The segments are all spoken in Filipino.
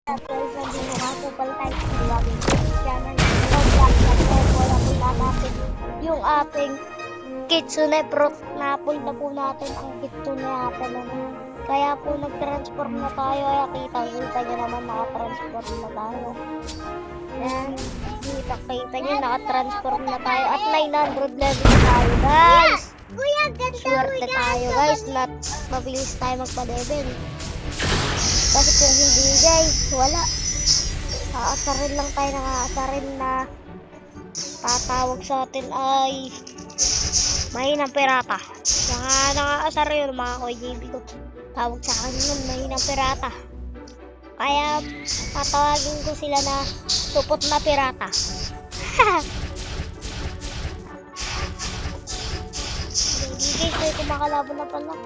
Guys, nandito nga po pala tayo sa login channel. Wala po natin yung ating kitsune fruit na apple na po natin ang kitsune apple. Kaya po nag-transform na tayo. Kaya kita nyo naman naka-transform na tayo. Yan. Kita nyo naka-transform na tayo. At 900 level tayo guys. Swerte tayo guys. Mabilis tayo magpa-level. Kasi kung hindi guys, wala. Aasarin lang tayo ng aasarin na tatawag sa atin ay mahinang pirata. Mga nang-aasar yun, mga KJB ko. Tawag sa akin yun, mahinang pirata. Kaya tatawagin ko sila na supot na pirata. Hindi guys, may kumakalaban na pala.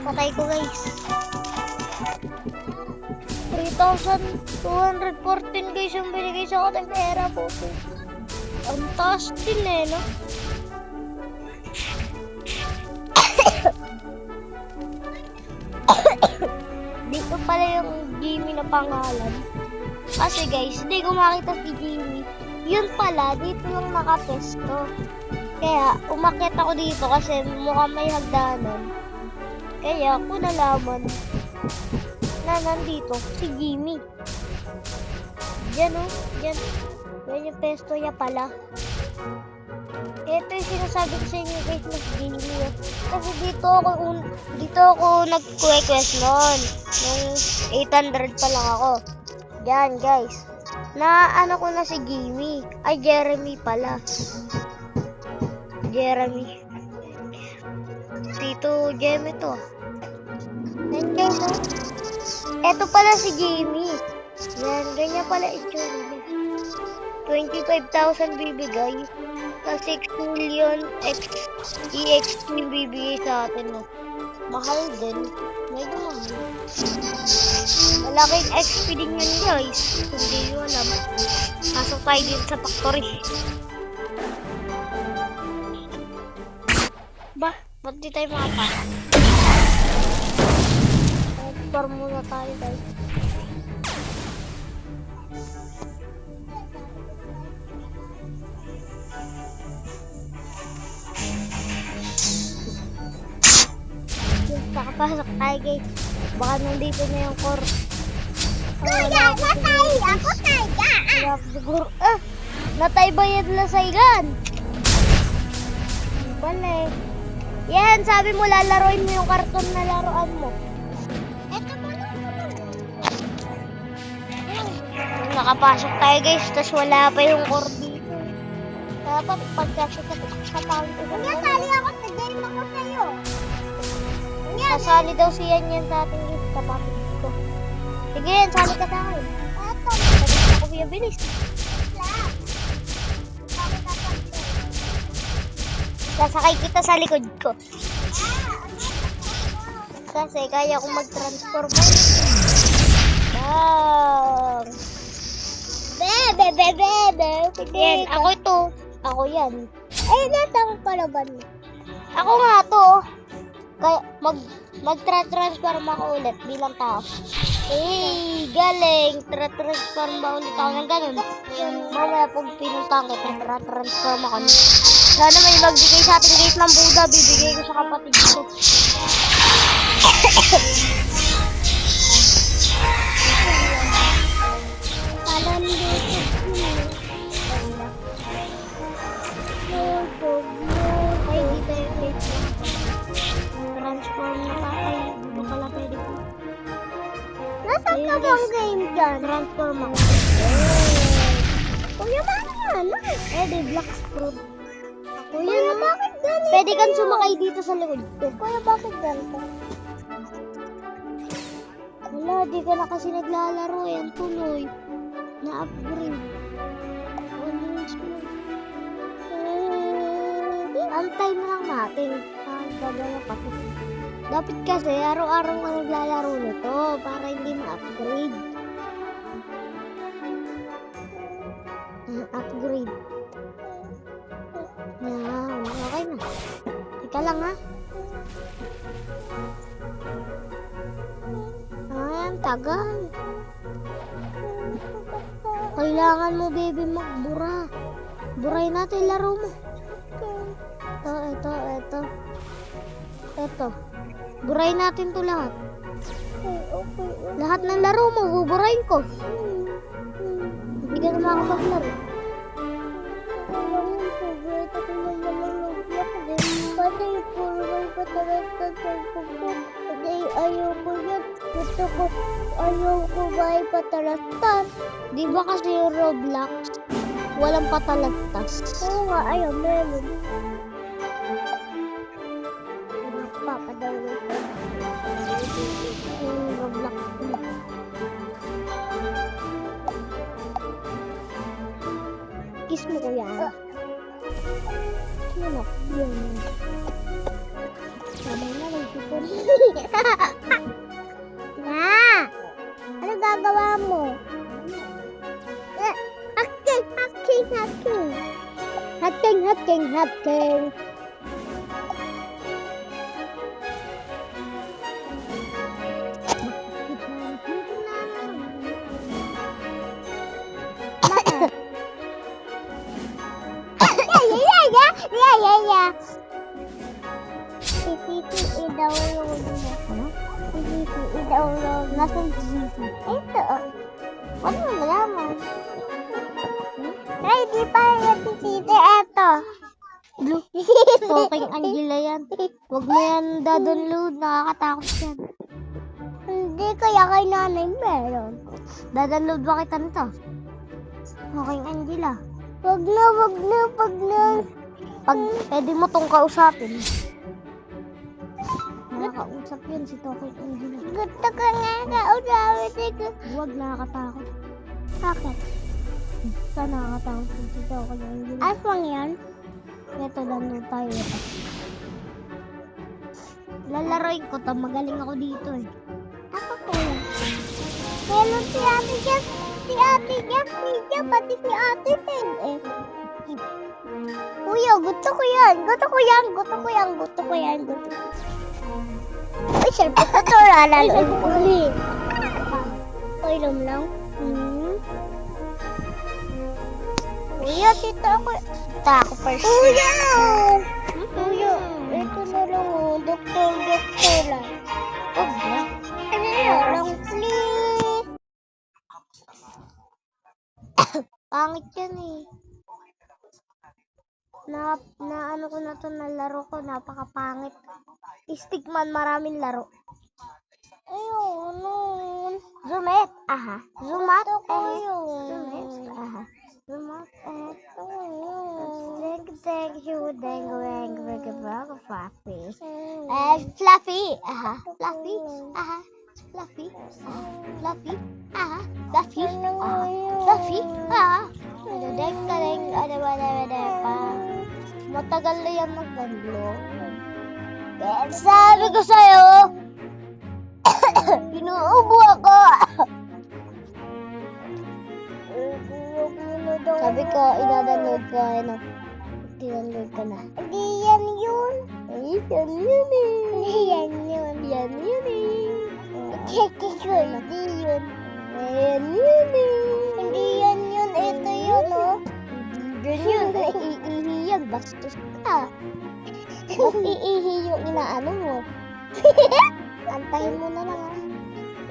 Patay ko guys. 3,214 guys yung binigay sa ating pera po. Ang taas din eh, no? Dito pala yung Jimmy na pangalan. Kasi guys, hindi ko makita si Jimmy. Yun pala, dito yung nakapesto. Kaya umakyat ako dito kasi mukhang may hagdanan. Kaya ako nalaman na nandito si Jimmy. Diyan o, diyan. Yan yung pesto niya pala. Ito yung sinasabi ko sa inyo guys na si Jimmy. Kasi dito ako nag-quest noon. Nung 800 pa lang ako. Diyan guys. Na ano ko na si Jimmy. Ay, Jeremy pala. Jeremy. Dito, Jimmy to. Yan guys, oh. Eto pala si Jimmy. Yan, ganyan pala itsura niya. 25,000 bibigay. Sa 6 million EXP bibigay sa atin, no. Mahal din. Medyo mahal. Malaking XP din yun guys. Hindi nyo alam. Pasok tayo din sa factory. Ba? Ba't di tayo makapasok? Farm muna tayo guys. Nakapasok tayo guys. Baka nandito na yung core. Kuya, natay! Ako tayga! Siguro, natay ba yan lasaygan? Bale. Yan, sabi mo lalaroin mo yung karton na laruan mo. Eto mo naman. Nakapasok tayo guys, tas wala pa yung core dito. Dapat pagkasya sa tawag ko. Kuya, sali ako sa game ako sa'yo. Kasali daw siya yan sa ating guys, kapatid ko. Sige yan, sali ka sa akin. Eto. Sabi ako biya bilis. Sasakay kita sa likod ko. Kasi kaya kong mag-transform. Bang! Bebe. Yan, ako ito. Ako yan. Ay, natang kalaban mo. Ako nga to. Kaya mag-transform ako ulit bilang tao. Eh, galing. Transform ba ulit ako ng ganun? Mamaya pag pinuntahan kita, transform ako. Sana may magbigay sa ating guys ng Buddha, bibigay ko sa kapatid ko. Palan dito. Ay, di tayo guys. Transform na tayo. Dito pala pwede ko. Nasaan ka bang game dyan? Transform ako. Kuya, ano? Di black fruit. Kuya, bakit ganito? Pwede kang sumakay dito sa likod ko. Kuya, bakit ganito? Wala, di ka na kasi naglalaro. Yan tuloy. upgrade. Antay na lang natin. Gagala pa. Dapat kasi araw-araw ka naglalaro nito para hindi ma-upgrade. Upgrade. Yan. Okay na. Teka lang ha. Ayan, tagal. Kailangan mo, baby, magbura. Buray natin laro mo. Ito. Buray natin to lahat. Okay. Lahat ng laro mo, buburayin ko. Hindi ka na makapaglaro. Kasi puro may patalastan sa kuko. Kasi ayaw ko yan. Gusto ko, ayaw ko may patalastan. Di ba kasi yung Roblox, walang patalastas? Oo nga, ayaw, meron. Papadawin ko. Yung Roblox. Kiss mo ko yan. Ano? Yun. Sabay na lang si Poli. Na! Ano gagawa mo? Hacking! Hacking. Yeah. I-download mo. Ano? I-download. Nasaan si Zizi? Ito. Ano mo malaman? Ay, di pa yung pisite. Ito. Blue. Talking Angela yan. Huwag mo yan dadownload. Nakakatakot yan. Hindi kaya kay nanay meron. Dadownload ba kita nito? Talking Angela. Wag na. Pag pwede mo tong kausapin. Nakakausap yun si Talking Angela. Gusto ko nga kausapin ko. Huwag, nakakatakot. Bakit? Saan nakakatakot yun si Talking Angela? Aswang yan? Ito, download tayo. Lalaroin ko to. Magaling ako dito eh. Ako ko yan. Meron si Ate Jess, pati si Ate Ted eh. Kuya, gusto ko yan. Uy, syempre, tutorial laloin ko. Inom lang. Kuya, tita ako first. Kuya, ito na lang oh. Doktor lang. Ano lang, please. Pangit yan eh. Na ano ko na to, nalaro ko, napakapangit. Stickman, maraming laro. Ayun. Zumet, aha. Zumat, Ito ko eh. yun. Zumet, aha. Zumat, eh. Thank you, Fluffy. Fluffy, aha. Fluffy, aha. Fluffy, aha. Fluffy, aha. Fluffy, aha. Fluffy, aha. Matagal na yan magdalo. Sabi ko sa'yo, inuubo ako. Sabi ko, i-download ko, ano. I-download ko na. Hindi yan yun. Ay, yan yun eh. Hindi yan yun. Yan yun eh. Hindi yun. Yan yun eh. Hindi yan yun. Ito yun, oh. Ganyan, iihi yan, bastos ka. Ba't iihi yung inaano mo? Antayin mo na lang ha.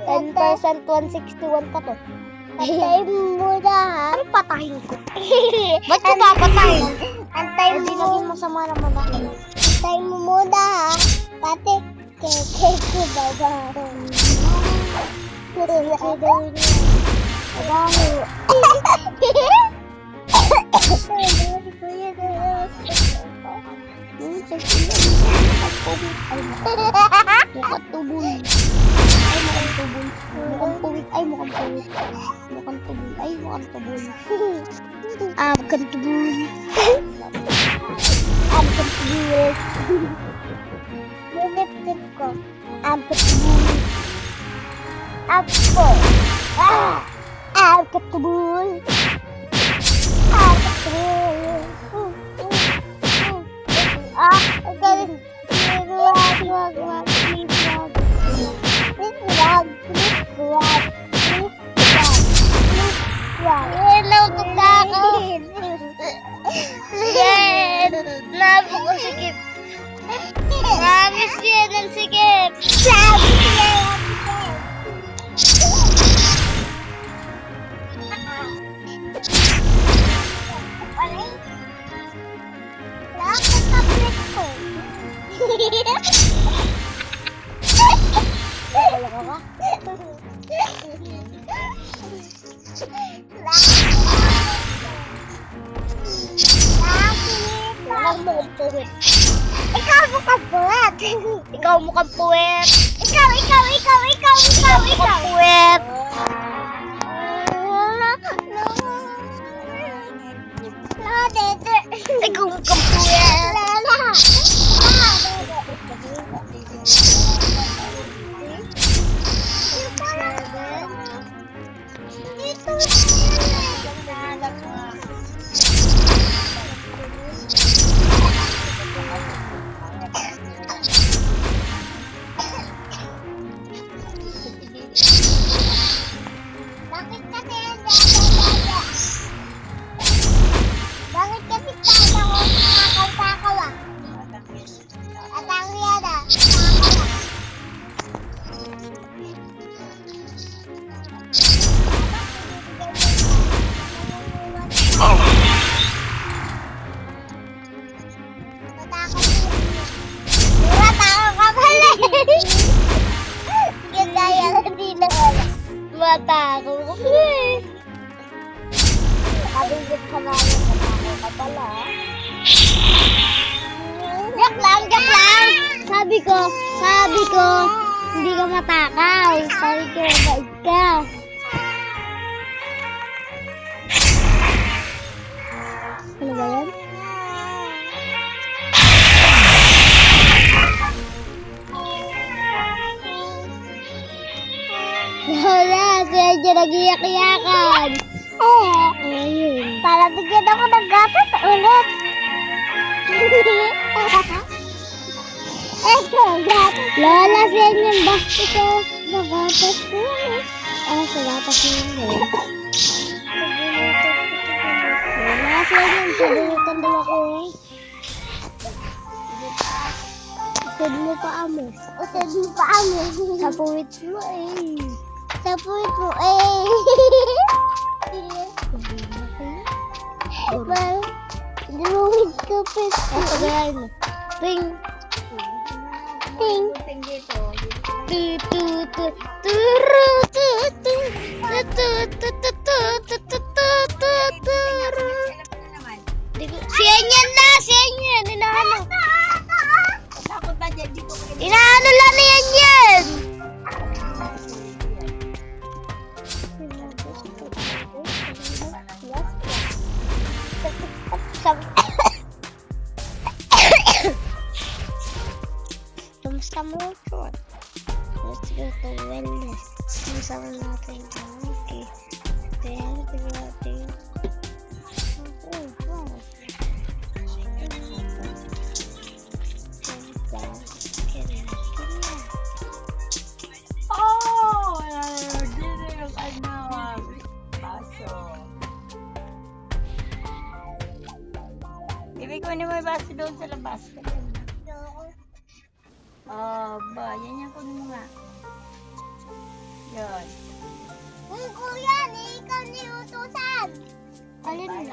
10% 161 pa to. Antayin mo na, ha? Ano patayin ko? Ba't ko papatayin? Antayin Hindi mo. naging masama naman ako. Antayin mo muna, ha? Pati, keke ko baba. Kaya daw yun. Adaho. Nakatubol. tubol. Mukhang puwit. Ay, mukhang puwit. Mukhang tubol. Ay, mukhang tubol. Mukhang tubol. Mukhang tubol. Yung lip-tip ko. Mukhang tubol. Ako. Mukhang tubol. Ang galing. Wag. Please, wag. Please, wag. Hello, ako. Yan. Napakasikip. Mamis yan ang sikip. Sabi niya. Lakot tablet ko. Wala ka ba? Walang mukhang puwit. Ikaw mukhang puwet. Ikaw mukhang puwet. Ikaw. Mukhang puwet. Ikaw mukhang puwet. Bakit kasi kala ko nakakal-takaw ah? At ang yada, takaw ah. Natakot ka pala eh. Ganda yan, hindi na wala. Matako ko eh. Kabigit ka na yun, natakot ka pala. Joke lang. Sabi ko, hindi ka matakaw. Sabi ko, bait ka. Ano ba yan? Wala, siya dyan nag-iyak-iyakan. Ayun. Para bigyan ako ng gatas ulit. Ito, gatas. Lola, siya dyan ba? Ito, magatas ko. Sa gatas mo yun. Lola, siya dyan. Sabinutan daw ako eh. Usad mo pa amo. Usad mo pa amo. Sa puwit mo eh. Sa puwit mo eh. Well, druid ka pa. Sabihan mo. Ting. Ting. Tu tu tu turu tu tu tu tu tu tu tu tu tu tu turu. Siyan na, siyan. Inaano lang na yan. Kamusta mo? Let's go to wellness. Masama natin. Okay. Then, tignan natin. Oh, wow. Ibig ko mo yung baso doon sa labas. Oh, ba, yan yung kunin mo nga. Yun. Kuya, ikaw ni utusan. Alin na?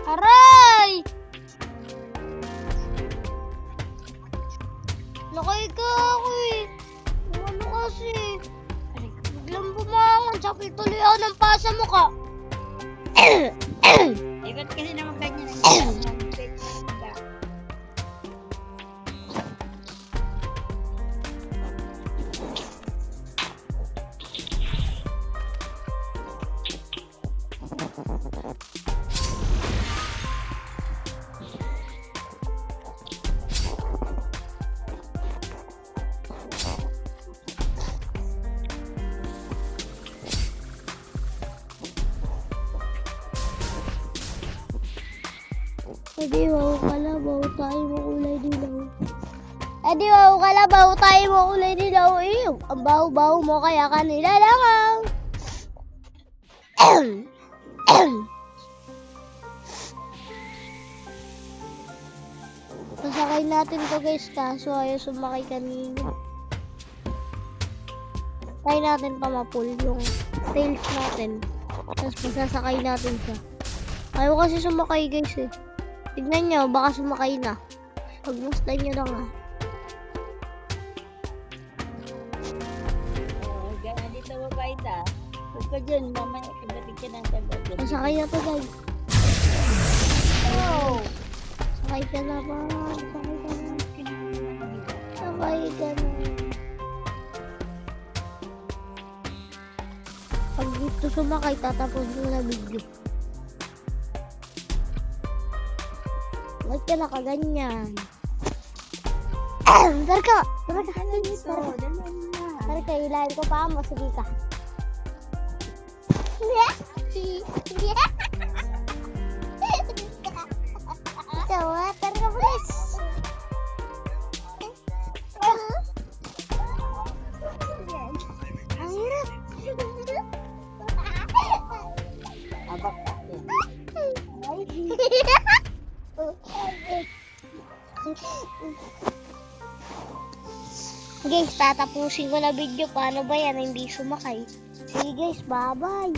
Aray! Nakaiga ako eh. Ano kasi? Biglang bumangon sa ako ng pasa mo ka. Eh, ba't kasi naman ganyan ang ginagawa? Edi wow pala, bawo tayo makulay dilaw. Di ba ka na baho tayo mo kulay dilaw eh. Ang baho-baho mo kaya kanila langaw. Sasakay natin to guys, kaso ayaw sumakay kanina. Try natin pamapul yung tails natin. Tapos masasakay natin siya. Ayaw kasi sumakay guys eh. Tignan nyo, baka sumakay na. Pagmasdan nyo lang ah. Oh, gano'n dito mabait ah. Huwag ka dyan, mamaya pagdating ka ng tagot. Masakay na to guys. Oh! Sakay ka na ba? Sakay ka na. Sakay ka na. Pag dito sumakay, tatapos mo na video. Ba't ka nakaganyan? Dar ka! Dar ka! Dito, dali na. Dar ka, ilahin ko pa mo. Sige ka. Tawa, dar ka please. Ang hirap. Abak kasi. Guys, tatapusin ko na video. Paano ba yan? Hindi sumakay. Sige guys, bye-bye.